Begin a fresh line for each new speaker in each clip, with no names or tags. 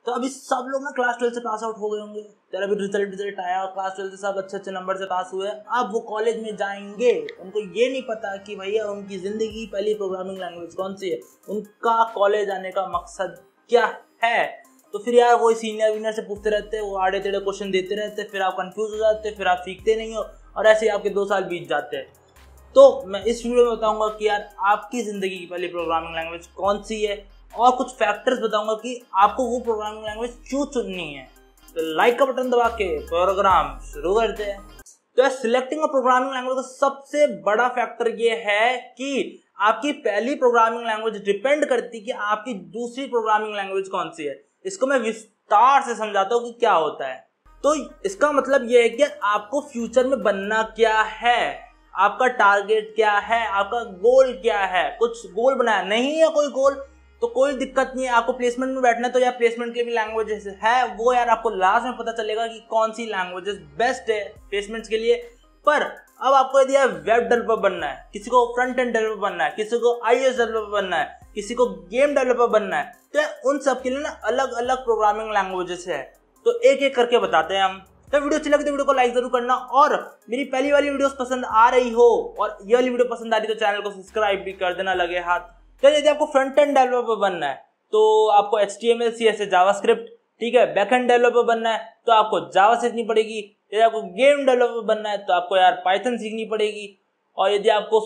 तो अभी सब लोग ना क्लास 12 से पास आउट हो गए होंगे, तेरा भी रिजल्ट आया और क्लास 12 से सब अच्छे नंबर से पास हुए। अब वो कॉलेज में जाएंगे, उनको ये नहीं पता कि भैया उनकी ज़िंदगी की पहली प्रोग्रामिंग लैंग्वेज कौन सी है, उनका कॉलेज आने का मकसद क्या है। तो फिर यार वही सीनियर वीनियर से पूछते रहते हैं, वो आड़े टेढ़े क्वेश्चन देते रहते हैं, फिर आप कंफ्यूज हो जाते हैं, फिर आप सीखते नहीं हो और ऐसे ही आपके 2 साल बीत जाते हैं। तो मैं इस वीडियो में बताऊंगा कि यार आपकी ज़िंदगी की पहली प्रोग्रामिंग लैंग्वेज कौन सी है और कुछ फैक्टर्स बताऊंगा कि आपको वो प्रोग्रामिंग लैंग्वेज क्यों चुननी है। तो लाइक का बटन दबा के प्रोग्राम शुरू करते हैं। तो यार सिलेक्टिंग अ प्रोग्रामिंग लैंग्वेज का सबसे बड़ा फैक्टर ये है कि आपकी पहली प्रोग्रामिंग लैंग्वेज डिपेंड करती है कि आपकी दूसरी प्रोग्रामिंग लैंग्वेज कौन सी है। इसको मैं विस्तार से समझाता हूँ कि क्या होता है। तो इसका मतलब ये है कि आपको फ्यूचर में बनना क्या है, आपका टारगेट क्या है, आपका गोल क्या है। कुछ गोल बनाया नहीं है कोई गोल तो कोई दिक्कत नहीं है, आपको प्लेसमेंट में बैठना है तो यार प्लेसमेंट के भी लैंग्वेजेस है, वो यार आपको लास्ट में पता चलेगा कि कौन सी लैंग्वेजेस बेस्ट है प्लेसमेंट्स के लिए। पर अब आपको यदि यार वेब डेवलपर बनना है, किसी को फ्रंट एंड डेवलपर बनना है, किसी को iOS डेवलपर बनना है, किसी को गेम डेवलपर बनना है, तो उन सब के लिए ना अलग अलग प्रोग्रामिंग लैंग्वेजेस है। तो एक एक करके बताते हैं हम। तो वीडियो अच्छी लगी तो वीडियो को लाइक जरूर करना, और मेरी पहली वाली वीडियोस पसंद आ रही हो और ये वाली वीडियो पसंद आ रही तो चैनल को सब्सक्राइब भी कर देना लगे हाथ। तो यदि आपको फ्रंट एंड डेवलपर बनना है तो आपको HTML CSS जावास्क्रिप्ट, ठीक है। बैक एंड डेवलपर बनना है तो आपको जावा सीखनी पड़ेगी। यदि आपको गेम डेवलपर बनना है तो आपको यार पाइथन सीखनी पड़ेगी, और यदि आपको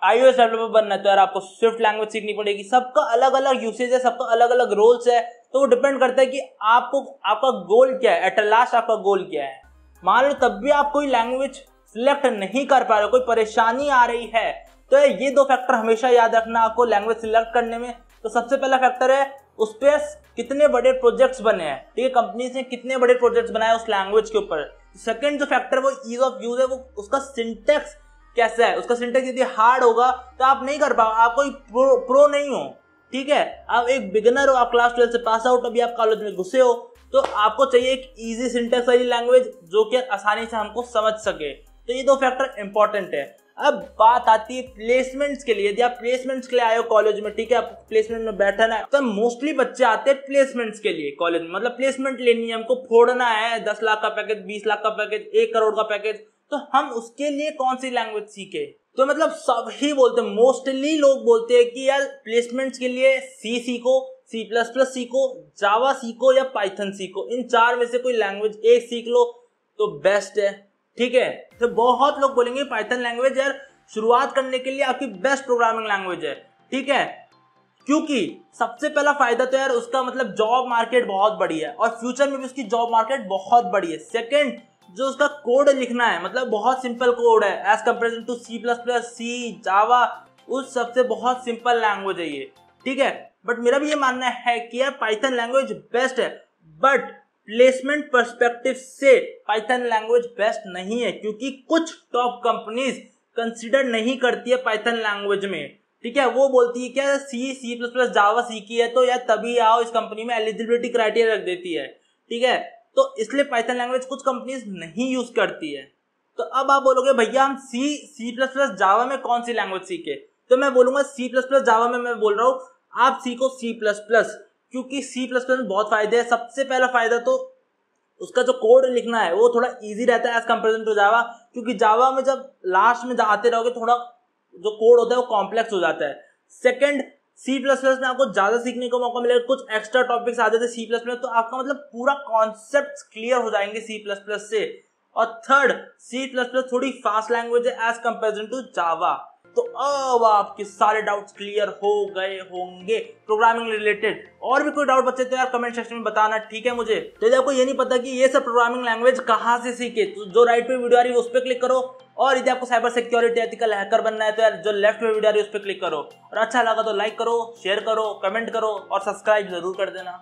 iOS डेवलपर बनना है तो यार आपको स्विफ्ट लैंग्वेज सीखनी पड़ेगी। सबका अलग अलग यूसेज है, सबका अलग अलग रोल्स है, तो वो डिपेंड करता है कि आपको आपका गोल क्या है, एट लास्ट आपका गोल क्या है। मान लो तब भी आप कोई लैंग्वेज सिलेक्ट नहीं कर पा रहे, कोई परेशानी आ रही है, तो ये 2 फैक्टर हमेशा याद रखना आपको लैंग्वेज सिलेक्ट करने में। तो सबसे पहला फैक्टर है उस पर कितने बड़े प्रोजेक्ट्स बने हैं, ठीक है, कंपनीज ने कितने बड़े प्रोजेक्ट्स बनाए उस लैंग्वेज के ऊपर। सेकंड जो फैक्टर वो ईज ऑफ यूज है, वो उसका सिंटेक्स कैसा है। उसका सिंटेक्स यदि हार्ड होगा तो आप नहीं कर पाओगे, आप कोई प्रो नहीं हो, ठीक है, आप एक बिगिनर हो, आप क्लास 12 से पास आउट, अभी आप कॉलेज में घुसे हो, तो आपको चाहिए एक इजी सिंटेक्स वाली लैंग्वेज जो कि आसानी से हमको समझ सके। तो ये 2 फैक्टर इंपॉर्टेंट है। अब बात आती है प्लेसमेंट्स के लिए। यदि आप प्लेसमेंट्स के लिए आए हो कॉलेज में, ठीक है, आप प्लेसमेंट में बैठना है, तो मोस्टली बच्चे आते हैं प्लेसमेंट्स के लिए कॉलेज में। मतलब प्लेसमेंट लेनी है, हमको फोड़ना है 10 लाख का पैकेज, 20 लाख का पैकेज, 1 करोड़ का पैकेज, तो हम उसके लिए कौन सी लैंग्वेज सीखे। तो मतलब सब ही बोलते हैं, मोस्टली लोग बोलते हैं कि यार प्लेसमेंट्स के लिए C सीखो, C++ सीखो, जावा सीखो या पाइथन सीखो। इन 4 में से कोई लैंग्वेज एक सीख लो तो बेस्ट है, ठीक है। तो बहुत लोग बोलेंगे पाइथन लैंग्वेज यार शुरुआत करने के लिए आपकी बेस्ट प्रोग्रामिंग लैंग्वेज है, ठीक है, क्योंकि सबसे पहला फायदा तो यार उसका मतलब जॉब मार्केट बहुत बड़ी है और फ्यूचर में भी उसकी जॉब मार्केट बहुत बड़ी है। सेकंड, जो उसका कोड लिखना है मतलब बहुत सिंपल कोड है एज कंपेरिजन टू C++, जावा, उस सबसे बहुत सिंपल लैंग्वेज है ये, ठीक है। बट मेरा भी ये मानना है कि यार पाइथन लैंग्वेज बेस्ट है, बट प्लेसमेंट पर्सपेक्टिव से पाइथन लैंग्वेज बेस्ट नहीं है, क्योंकि कुछ टॉप कंपनीज कंसीडर नहीं करती है पाइथन लैंग्वेज में, ठीक है। वो बोलती है क्या C++, जावा सीखी है तो यार तभी आओ इस कंपनी में, एलिजिबिलिटी क्राइटेरिया रख देती है, ठीक है। तो इसलिए पाइथन लैंग्वेज कुछ कंपनीज नहीं यूज करती है। तो अब आप बोलोगे भैया हम C++, जावा में कौन सी लैंग्वेज सीखे, तो मैं बोलूंगा C++, जावा में मैं बोल रहा हूँ आप सीखो C++, क्योंकि C++ में बहुत फायदे हैं। सबसे पहला फायदा तो उसका जो कोड लिखना है वो थोड़ा इजी रहता है एज कंपेरिजन टू जावा, क्योंकि जावा में जब लास्ट में आते रहोगे थोड़ा जो कोड होता है वो कॉम्प्लेक्स हो जाता है। सेकंड, C++ में आपको ज्यादा सीखने का मौका मिलेगा, कुछ एक्स्ट्रा टॉपिक्स आ जाते हैं C++ में, तो आपका मतलब पूरा कॉन्सेप्ट क्लियर हो जाएंगे C++ से। और थर्ड, C++ थोड़ी फास्ट लैंग्वेज है एज कंपेरिजन टू जावा। तो अब आपके सारे डाउट्स क्लियर हो गए होंगे प्रोग्रामिंग रिलेटेड। और भी कोई डाउट बचे तो यार कमेंट सेक्शन में बताना, ठीक है मुझे। तो यदि आपको ये नहीं पता कि ये सब प्रोग्रामिंग लैंग्वेज कहाँ से सीखे, तो जो राइट पे वीडियो आ रही है उस पर क्लिक करो, और यदि आपको साइबर सिक्योरिटी एथिकल हैकर बनना है तो यार जो लेफ्ट में वीडियो आ रही है उस पर क्लिक करो, और अच्छा लगा तो लाइक करो, शेयर करो, कमेंट करो और सब्सक्राइब जरूर कर देना।